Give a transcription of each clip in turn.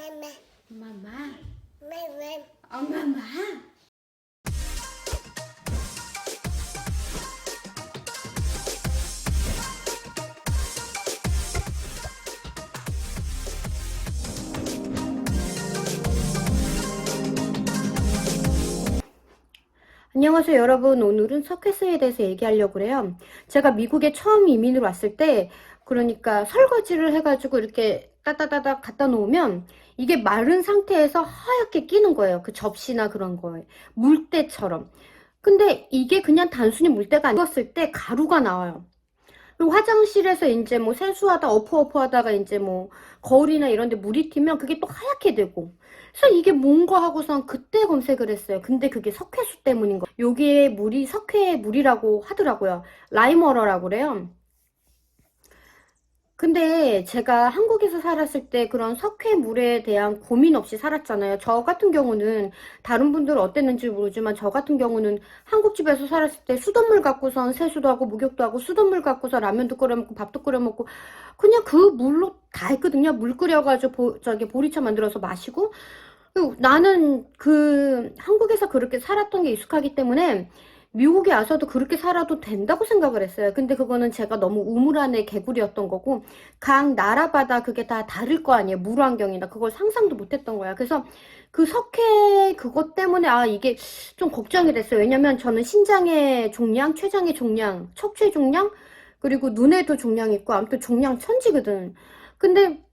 Mama, Mama. mama, Mama. 안녕하세요 여러분. 오늘은 서킷에 대해서 얘기하려고 그래요. 제가 미국에 처음 이민을 왔을 때 그러니까 설거지를 해가지고 이렇게 따다다다 갖다 놓으면 이게 마른 상태에서 하얗게 끼는 거예요. 그 접시나 그런 거에 물때처럼. 근데 이게 그냥 단순히 물때가 아니었을 때 가루가 나와요. 그리고 화장실에서 이제 뭐 세수하다 어프어프 하다가 이제 뭐 거울이나 이런 데 물이 튀면 그게 또 하얗게 되고. 그래서 이게 뭔가 하고선 그때 검색을 했어요. 근데 그게 석회수 때문인 거. 여기에 물이 석회물이라고 하더라고요. 라임워러라고 그래요. 근데 제가 한국에서 살았을 때 그런 석회물에 대한 고민 없이 살았잖아요. 저 같은 경우는 다른 분들은 어땠는지 모르지만 저 같은 경우는 한국집에서 살았을 때 수돗물 갖고선 세수도 하고 목욕도 하고 수돗물 갖고서 라면도 끓여 먹고 밥도 끓여 먹고 그냥 그 물로 다 했거든요. 물 끓여가지고 저기 보리차 만들어서 마시고. 그리고 나는 그 한국에서 그렇게 살았던 게 익숙하기 때문에 미국에 와서도 그렇게 살아도 된다고 생각을 했어요. 근데 그거는 제가 너무 우물 안의 개구리였던 거고 각 나라마다 그게 다 다를 거 아니에요. 물 환경이나 그걸 상상도 못했던 거야. 그래서 그 석회 그것 때문에 이게 좀 걱정이 됐어요. 왜냐면 저는 신장에 종양, 췌장에 종양, 척추에 종양 그리고 눈에도 종양 있고 아무튼 종양 천지거든. 근데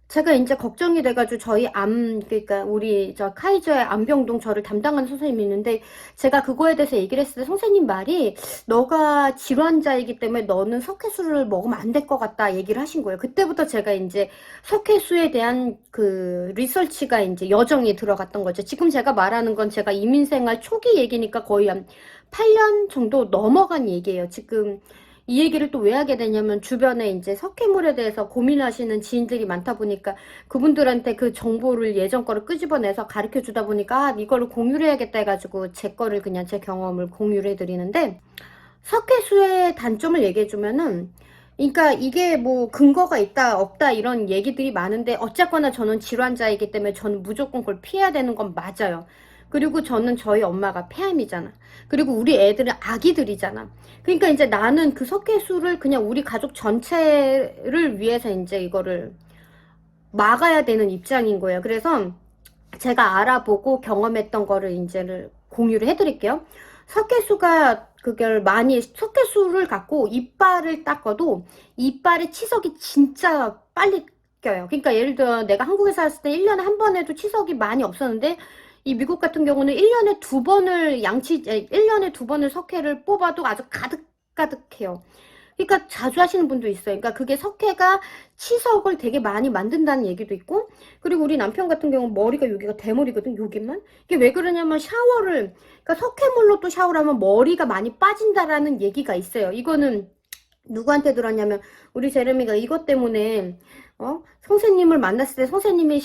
제가 이제 걱정이 돼가지고 저희 그러니까 우리 저 카이저의 암병동 저를 담당하는 선생님이 있는데 제가 그거에 대해서 얘기를 했을 때 선생님 말이 너가 질환자이기 때문에 너는 석회수를 먹으면 안 될 것 같다 얘기를 하신 거예요. 그때부터 제가 이제 석회수에 대한 그 리서치가 이제 여정이 들어갔던 거죠. 지금 제가 말하는 건 제가 이민생활 초기 얘기니까 거의 한 8년 정도 넘어간 얘기예요. 지금 이 얘기를 또 왜 하게 되냐면 주변에 이제 석회물에 대해서 고민하시는 지인들이 많다 보니까 그분들한테 그 정보를 예전 거를 끄집어내서 가르쳐 주다 보니까 이거를 공유를 해야겠다 해가지고 제 거를 그냥 제 경험을 공유를 해드리는데 석회수의 단점을 얘기해 주면은 그러니까 이게 뭐 근거가 있다 없다 이런 얘기들이 많은데 어쨌거나 저는 질환자이기 때문에 저는 무조건 그걸 피해야 되는 건 맞아요. 그리고 저는 저희 엄마가 폐암이잖아. 그리고 우리 애들은 아기들이잖아. 그러니까 이제 나는 그 석회수를 그냥 우리 가족 전체를 위해서 이제 이거를 막아야 되는 입장인 거예요. 그래서 제가 알아보고 경험했던 거를 이제를 공유를 해드릴게요. 석회수가 그걸 많이 석회수를 갖고 이빨을 닦아도 이빨에 치석이 진짜 빨리 껴요. 그러니까 예를 들어 내가 한국에 살았을 때 1년에 한 번 해도 치석이 많이 없었는데 이 미국 같은 경우는 1년에 두 번을 1년에 두 번을 석회를 뽑아도 아주 가득가득해요. 그러니까 자주 하시는 분도 있어요. 그러니까 그게 석회가 치석을 되게 많이 만든다는 얘기도 있고, 그리고 우리 남편 같은 경우는 머리가 여기가 대머리거든, 여기만. 이게 왜 그러냐면 그러니까 석회물로 또 샤워를 하면 머리가 많이 빠진다라는 얘기가 있어요. 이거는 누구한테 들었냐면 우리 제레미가 이것 때문에 선생님을 만났을 때 선생님이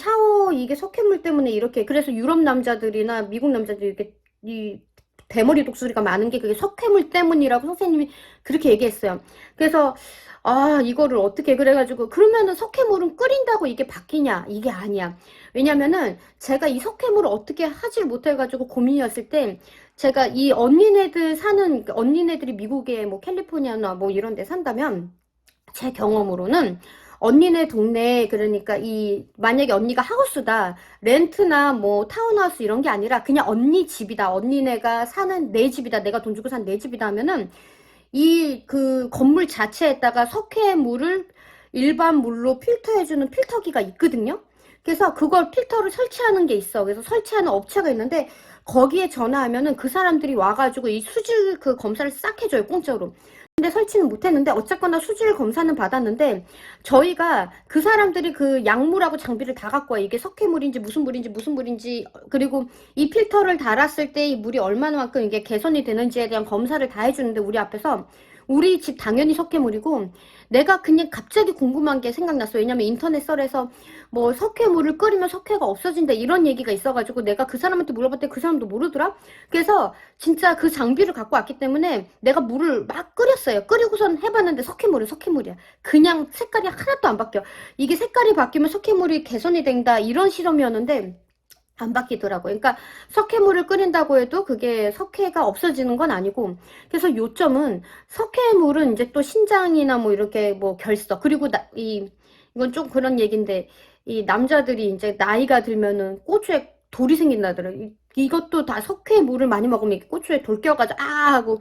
이게 석회물 때문에 이렇게 그래서 유럽 남자들이나 미국 남자들이 이렇게 이 대머리 독수리가 많은 게 그게 석회물 때문이라고 선생님이 그렇게 얘기했어요. 그래서 이거를 어떻게 그래가지고 그러면은 석회물은 끓인다고 이게 바뀌냐? 이게 아니야. 왜냐면은 제가 이 석회물을 어떻게 하질 못해가지고 고민이었을 때 제가 이 언니네들이 미국에 뭐 캘리포니아나 뭐 이런 데 산다면 제 경험으로는 언니네 동네에 그러니까 만약에 언니가 하우스다 렌트나 뭐 타운하우스 이런 게 아니라 그냥 언니 집이다 언니네가 사는 내 집이다 내가 돈 주고 산 내 집이다 하면은 이 그 건물 자체에다가 석회물을 일반 물로 필터해주는 필터기가 있거든요. 그래서 그걸 필터를 설치하는 게 있어. 그래서 설치하는 업체가 있는데 거기에 전화하면은 그 사람들이 와가지고 이 수질 그 검사를 싹 해줘요, 공짜로. 근데 설치는 못했는데 어쨌거나 수질 검사는 받았는데 저희가 그 사람들이 그 약물하고 장비를 다 갖고 와. 이게 석회물인지 무슨 물인지 그리고 이 필터를 달았을 때 이 물이 얼마나만큼 이게 개선이 되는지에 대한 검사를 다 해주는데 우리 앞에서 우리 집 당연히 석회물이고 내가 그냥 갑자기 궁금한 게 생각났어. 왜냐면 인터넷 썰에서 뭐 석회물을 끓이면 석회가 없어진다 이런 얘기가 있어가지고 내가 그 사람한테 물어봤더니 그 사람도 모르더라. 그래서 진짜 그 장비를 갖고 왔기 때문에 내가 물을 막 끓였어요. 끓이고선 해봤는데 석회물은 석회물이야. 그냥 색깔이 하나도 안 바뀌어. 이게 색깔이 바뀌면 석회물이 개선이 된다 이런 실험이었는데 안 바뀌더라고요. 그러니까 석회물을 끓인다고 해도 그게 석회가 없어지는 건 아니고, 그래서 요점은 석회물은 이제 또 신장이나 뭐 이렇게 뭐 결석, 그리고 이건 좀 그런 얘기인데, 이 남자들이 이제 나이가 들면은 고추에 돌이 생긴다더라고요. 이것도 다 석회물을 많이 먹으면 이렇게 고추에 돌 껴가지고 하고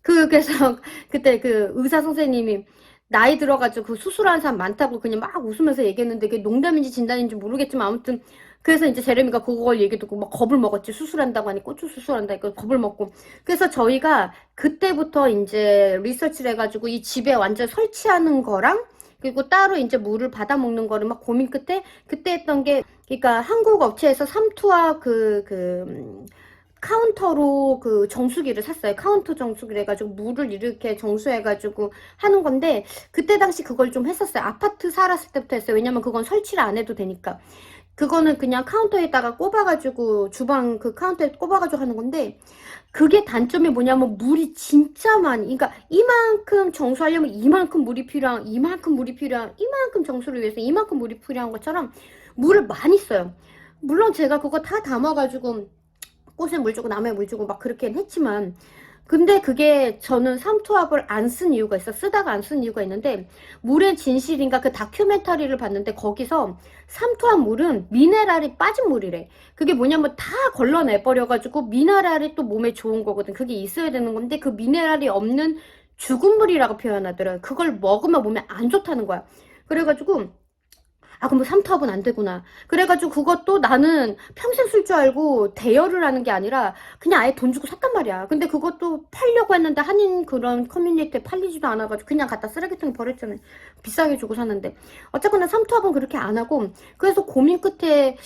그래서 그때 그 의사 선생님이 나이 들어가지고 그 수술하는 사람 많다고 그냥 막 웃으면서 얘기했는데 그게 농담인지 진담인지 모르겠지만 아무튼 그래서 이제 제레미가 그걸 얘기 듣고 막 겁을 먹었지. 수술한다고 하니 고추 수술한다니까 겁을 먹고. 그래서 저희가 그때부터 이제 리서치를 해가지고 이 집에 완전 설치하는 거랑 그리고 따로 이제 물을 받아 먹는 거를 막 고민 끝에 그때 했던 게 그러니까 한국 업체에서 삼투와 카운터로 그 정수기를 샀어요. 카운터 정수기를 해가지고 물을 이렇게 정수해가지고 하는 건데 그때 당시 그걸 좀 했었어요. 아파트 살았을 때부터 했어요. 왜냐면 그건 설치를 안 해도 되니까. 그거는 그냥 카운터에다가 꼽아가지고 주방 그 카운터에 꼽아가지고 하는 건데 그게 단점이 뭐냐면 물이 진짜 많이 그러니까 이만큼 정수하려면 이만큼 물이 필요한 이만큼 정수를 위해서 이만큼 물이 필요한 것처럼 물을 많이 써요. 물론 제가 그거 다 담아가지고 꽃에 물 주고 나무에 물 주고 막 그렇게 했지만 근데 그게 저는 삼투압을 안 쓴 이유가 있어. 쓰다가 안 쓴 이유가 있는데 물의 진실인가 그 다큐멘터리를 봤는데 거기서 삼투압 물은 미네랄이 빠진 물이래. 그게 뭐냐면 다 걸러내버려가지고 미네랄이 또 몸에 좋은 거거든. 그게 있어야 되는 건데 그 미네랄이 없는 죽은 물이라고 표현하더라고요. 그걸 먹으면 몸에 안 좋다는 거야. 그래가지고 그럼 삼투압은 안 되구나. 그래가지고 그것도 나는 평생 쓸 줄 알고 대여를 하는 게 아니라 그냥 아예 돈 주고 샀단 말이야. 근데 그것도 팔려고 했는데 한인 그런 커뮤니티에 팔리지도 않아가지고 그냥 갖다 쓰레기통에 버렸잖아요. 비싸게 주고 샀는데. 어쨌거나 삼투압은 그렇게 안 하고 그래서 고민 끝에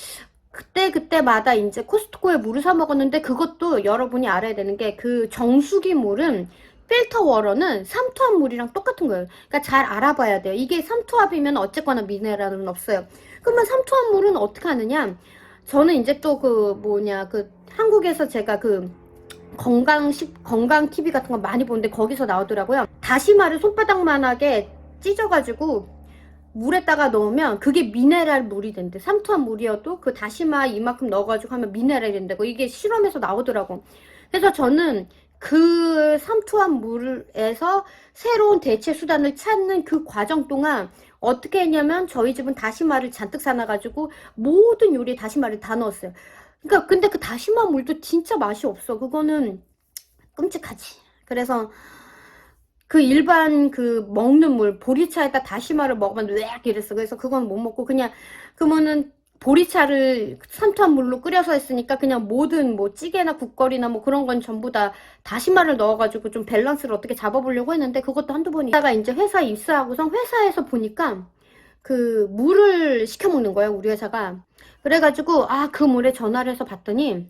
그때마다 이제 코스트코에 물을 사 먹었는데 그것도 여러분이 알아야 되는 게 그 정수기 물은 필터 워러는 삼투압 물이랑 똑같은 거예요. 그러니까 잘 알아봐야 돼요. 이게 삼투압이면 어쨌거나 미네랄은 없어요. 그러면 삼투압 물은 어떻게 하느냐? 저는 이제 또 한국에서 제가 건강 TV 같은 거 많이 보는데 거기서 나오더라고요. 다시마를 손바닥만하게 찢어가지고 물에다가 넣으면 그게 미네랄 물이 된대. 삼투압 물이어도 그 다시마 이만큼 넣어가지고 하면 미네랄이 된다고. 이게 실험에서 나오더라고. 그래서 저는 그 삼투압 물에서 새로운 대체 수단을 찾는 그 과정 동안 어떻게 했냐면 저희 집은 다시마를 잔뜩 사놔가지고 모든 요리에 다시마를 다 넣었어요. 그러니까 근데 그 다시마 물도 진짜 맛이 없어. 그거는 끔찍하지. 그래서 그 일반 먹는 물 보리차에다 다시마를 먹으면 왜 이랬어. 그래서 그건 못 먹고 그냥 그러면은 보리차를 삼투압 물로 끓여서 했으니까 그냥 모든 뭐 찌개나 국거리나 뭐 그런 건 전부 다 다시마를 넣어가지고 좀 밸런스를 어떻게 잡아보려고 했는데 그것도 한두 번 있다가 이제 회사에 입사하고서 회사에서 보니까 그 물을 시켜 먹는 거예요. 우리 회사가. 그래가지고 그 물에 전화를 해서 봤더니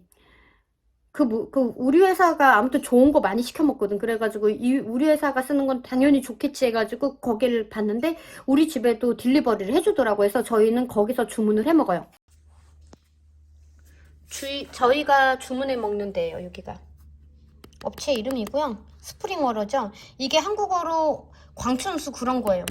우리 회사가 아무튼 좋은 거 많이 시켜 먹거든. 그래가지고 우리 회사가 쓰는 건 당연히 좋겠지 해가지고 거기를 봤는데 우리 집에도 딜리버리를 해주더라고. 해서 저희는 거기서 주문을 해 먹어요. 저희가 주문해 먹는 데예요. 여기가 업체 이름이고요. 스프링워러죠. 이게 한국어로 광춘수 그런 거예요.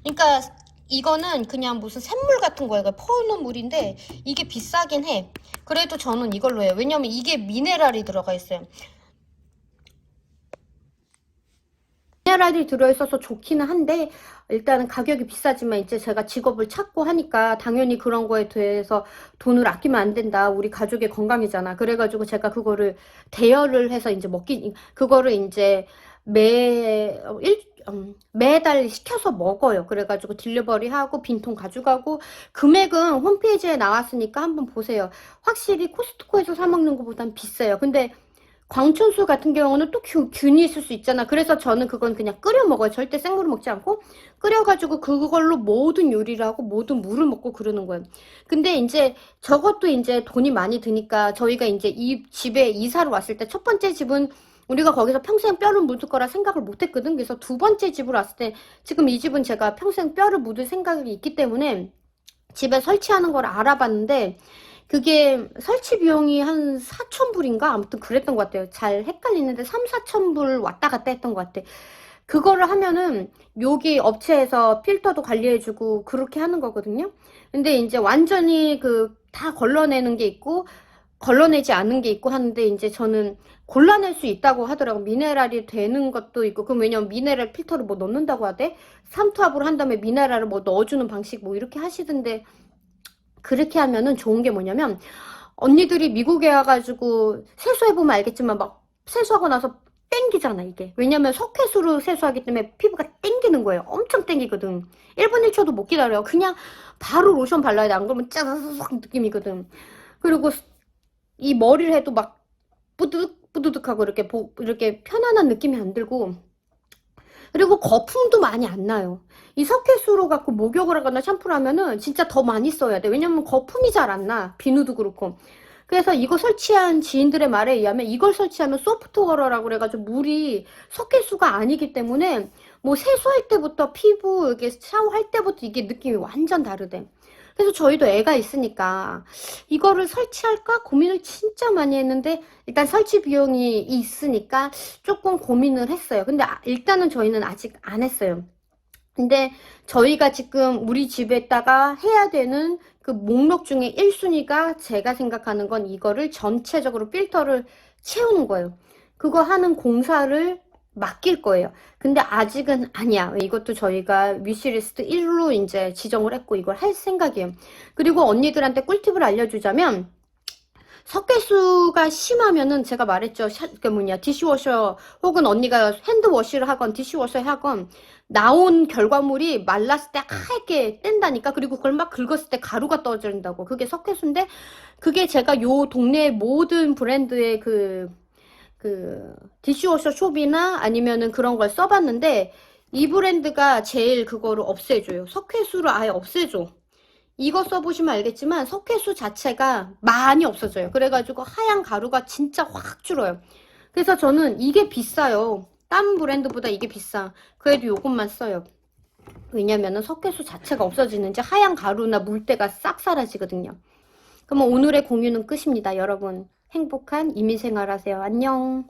그러니까 이거는 그냥 무슨 샘물 같은 거예요. 퍼오는 물인데 이게 비싸긴 해. 그래도 저는 이걸로 해요. 왜냐면 이게 미네랄이 들어가 있어요. 미네랄이 들어있어서 좋기는 한데 일단은 가격이 비싸지만 이제 제가 직업을 찾고 하니까 당연히 그런 거에 대해서 돈을 아끼면 안 된다. 우리 가족의 건강이잖아. 그래가지고 제가 그거를 대여를 해서 이제 그거를 이제 매달 시켜서 먹어요. 그래가지고 딜리버리 하고 빈통 가져가고 금액은 홈페이지에 나왔으니까 한번 보세요. 확실히 코스트코에서 사 먹는 것보단 비싸요. 근데 광춘수 같은 경우는 또 균이 있을 수 있잖아. 그래서 저는 그건 그냥 끓여 먹어요. 절대 생물을 먹지 않고 끓여가지고 그걸로 모든 요리를 하고 모든 물을 먹고 그러는 거예요. 근데 이제 저것도 이제 돈이 많이 드니까 저희가 이제 이 집에 이사를 왔을 때 첫 번째 집은 우리가 거기서 평생 뼈를 묻을 거라 생각을 못 했거든. 그래서 두 번째 집으로 왔을 때, 지금 이 집은 제가 평생 뼈를 묻을 생각이 있기 때문에 집에 설치하는 걸 알아봤는데, 그게 설치 비용이 한 4,000불인가? 아무튼 그랬던 것 같아요. 잘 헷갈리는데 3, 4,000불 왔다 갔다 했던 것 같아. 그거를 하면은 여기 업체에서 필터도 관리해주고 그렇게 하는 거거든요. 근데 이제 완전히 그 다 걸러내는 게 있고 걸러내지 않은 게 있고 하는데, 이제 저는 골라낼 수 있다고 하더라고. 미네랄이 되는 것도 있고. 그럼 왜냐면 미네랄 필터를 뭐 넣는다고 하대. 삼투압으로 한 다음에 미네랄을 뭐 넣어주는 방식 뭐 이렇게 하시던데, 그렇게 하면은 좋은 게 뭐냐면, 언니들이 미국에 와가지고 세수해보면 알겠지만 막 세수하고 나서 땡기잖아 이게. 왜냐면 석회수로 세수하기 때문에 피부가 땡기는 거예요. 엄청 땡기거든. 1분 1초도 못 기다려요. 그냥 바로 로션 발라야 돼. 안 그러면 짜자자작 느낌이거든. 그리고 이 머리를 해도 막 뿌드득 뿌드득하고 이렇게 편안한 느낌이 안 들고, 그리고 거품도 많이 안 나요. 이 석회수로 갖고 목욕을 하거나 샴푸를 하면은 진짜 더 많이 써야 돼. 왜냐면 거품이 잘 안 나. 비누도 그렇고. 그래서 이거 설치한 지인들의 말에 의하면 이걸 설치하면 소프트워러라고 그래가지고 물이 석회수가 아니기 때문에 뭐 세수할 때부터 피부 이렇게 샤워할 때부터 이게 느낌이 완전 다르대. 그래서 저희도 애가 있으니까 이거를 설치할까 고민을 진짜 많이 했는데, 일단 설치 비용이 있으니까 조금 고민을 했어요. 근데 일단은 저희는 아직 안 했어요. 근데 저희가 지금 우리 집에다가 해야 되는 그 목록 중에 1순위가 제가 생각하는 건 이거를 전체적으로 필터를 채우는 거예요. 그거 하는 공사를 맡길 거예요. 근데 아직은 아니야. 이것도 저희가 위시리스트 1로 이제 지정을 했고 이걸 할 생각이에요. 그리고 언니들한테 꿀팁을 알려주자면, 석회수가 심하면은 제가 말했죠. 그 뭐냐, 디시워셔 혹은 언니가 핸드워시를 하건 디시워셔 하건 나온 결과물이 말랐을 때 하얗게 뗀다니까. 그리고 그걸 막 긁었을 때 가루가 떨어진다고. 그게 석회수인데, 그게 제가 요 동네 모든 브랜드의 그 디시워셔 숍이나 아니면은 그런 걸 써봤는데, 이 브랜드가 제일 그거를 없애줘요. 석회수를 아예 없애줘. 이거 써보시면 알겠지만 석회수 자체가 많이 없어져요. 그래가지고 하얀 가루가 진짜 확 줄어요. 그래서 저는 이게 비싸요. 딴 브랜드보다 이게 비싸. 그래도 이것만 써요. 왜냐면은 석회수 자체가 없어지는지 하얀 가루나 물때가 싹 사라지거든요. 그럼 오늘의 공유는 끝입니다. 여러분 행복한 이민생활 하세요. 안녕.